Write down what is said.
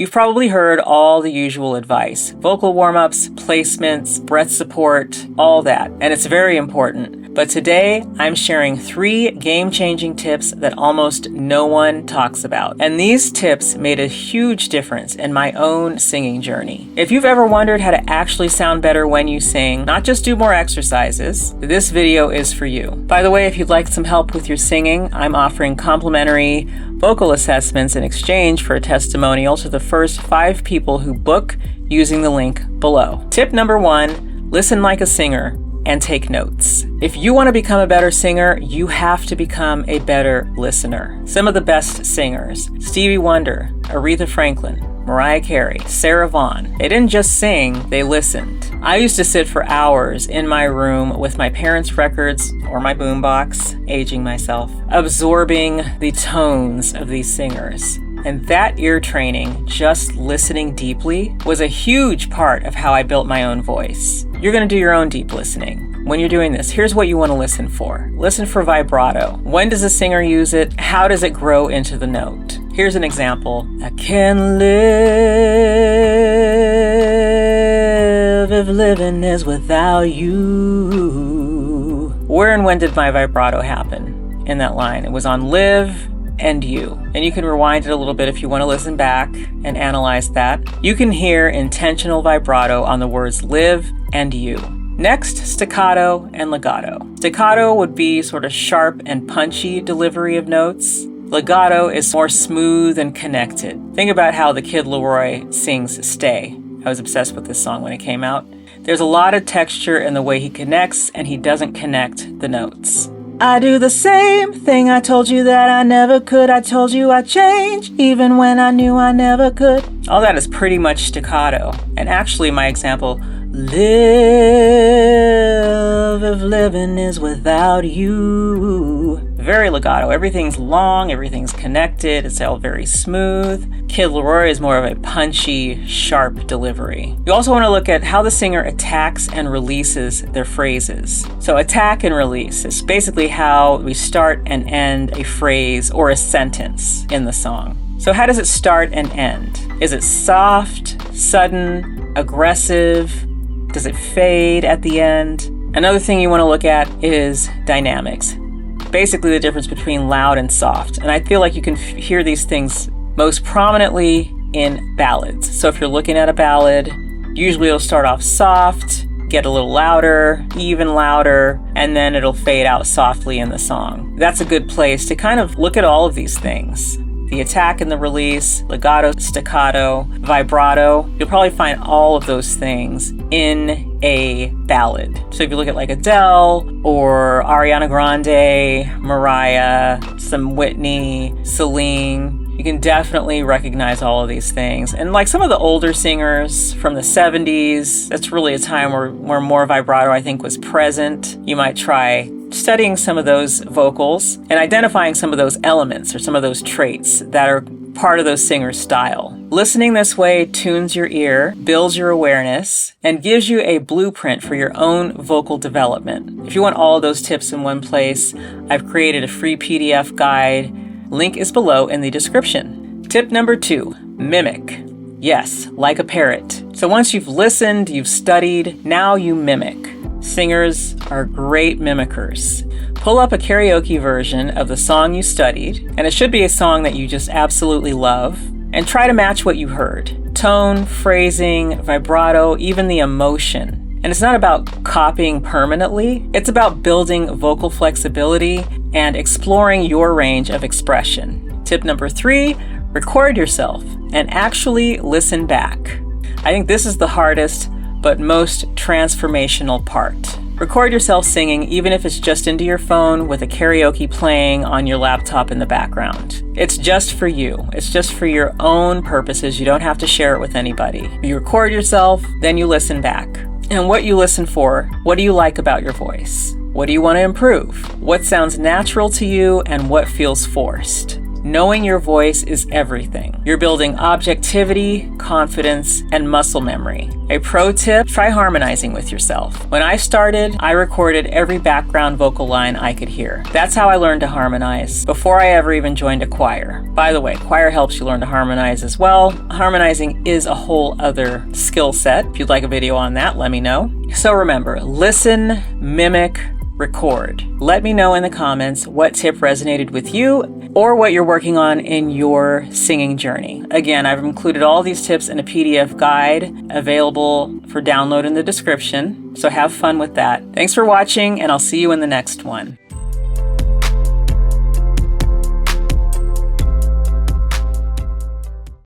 You've probably heard all the usual advice: vocal warm-ups, placements, breath support, all that, and it's very important. But today, I'm sharing 3 game-changing tips that almost no one talks about. And these tips made a huge difference in my own singing journey. If you've ever wondered how to actually sound better when you sing, not just do more exercises, this video is for you. By the way, if you'd like some help with your singing, I'm offering complimentary vocal assessments in exchange for a testimonial to the first 5 people who book using the link below. Tip number 1, listen like a singer and take notes. If you want to become a better singer, you have to become a better listener. Some of the best singers: Stevie Wonder, Aretha Franklin, Mariah Carey, Sarah Vaughan. They didn't just sing, they listened. I used to sit for hours in my room with my parents' records or my boombox, aging myself, absorbing the tones of these singers. And that ear training, just listening deeply, was a huge part of how I built my own voice. You're going to do your own deep listening. When you're doing this, here's what you want to listen for. Listen for vibrato. When does a singer use it? How does it grow into the note? Here's an example. I can live if living is without you. Where and when did my vibrato happen in that line? It was on live and you. And you can rewind it a little bit if you want to listen back and analyze that. You can hear intentional vibrato on the words live and you. Next, staccato and legato. Staccato would be sort of sharp and punchy delivery of notes. Legato is more smooth and connected. Think about how the Kid Laroi sings Stay. I was obsessed with this song when it came out. There's a lot of texture in the way he connects, and he doesn't connect the notes. I do the same thing I told you that I never could. I told you I'd change, even when I knew I never could. All that is pretty much staccato. And actually, my example, live if living is without you. Very legato. Everything's long, everything's connected, it's all very smooth. Kid Laroi is more of a punchy, sharp delivery. You also want to look at how the singer attacks and releases their phrases. So attack and release is basically how we start and end a phrase or a sentence in the song. So how does it start and end? Is it soft, sudden, aggressive? Does it fade at the end? Another thing you want to look at is dynamics. Basically the difference between loud and soft. And I feel like you can hear these things most prominently in ballads. So if you're looking at a ballad, usually it'll start off soft, get a little louder, even louder, and then it'll fade out softly in the song. That's a good place to kind of look at all of these things. The attack and the release, legato, staccato, vibrato. You'll probably find all of those things in a ballad. So if you look at like Adele or Ariana Grande, Mariah, some Whitney, Celine, you can definitely recognize all of these things. And like some of the older singers from the 70s, that's really a time where more vibrato, I think, was present. You might try studying some of those vocals and identifying some of those elements or some of those traits that are part of those singers' style. Listening this way tunes your ear, builds your awareness, and gives you a blueprint for your own vocal development. If you want all of those tips in one place, I've created a free PDF guide. Link is below in the description. Tip number 2, mimic. Yes, like a parrot. So once you've listened, you've studied, now you mimic. Singers are great mimickers. Pull up a karaoke version of the song you studied, and it should be a song that you just absolutely love, and try to match what you heard. Tone, phrasing, vibrato, even the emotion. And it's not about copying permanently, it's about building vocal flexibility and exploring your range of expression. Tip number 3, record yourself and actually listen back. I think this is the hardest but most transformational part. Record yourself singing, even if it's just into your phone with a karaoke playing on your laptop in the background. It's just for you. It's just for your own purposes. You don't have to share it with anybody. You record yourself, then you listen back. And what you listen for, what do you like about your voice? What do you want to improve? What sounds natural to you and what feels forced? Knowing your voice is everything. You're building objectivity, confidence, and muscle memory. A pro tip, try harmonizing with yourself. When I started, I recorded every background vocal line I could hear. That's how I learned to harmonize before I ever even joined a choir. By the way, choir helps you learn to harmonize as well. Harmonizing is a whole other skill set. If you'd like a video on that, let me know. So remember, listen, mimic, record. Let me know in the comments what tip resonated with you or what you're working on in your singing journey. Again, I've included all these tips in a PDF guide available for download in the description, so have fun with that. Thanks for watching, and I'll see you in the next one.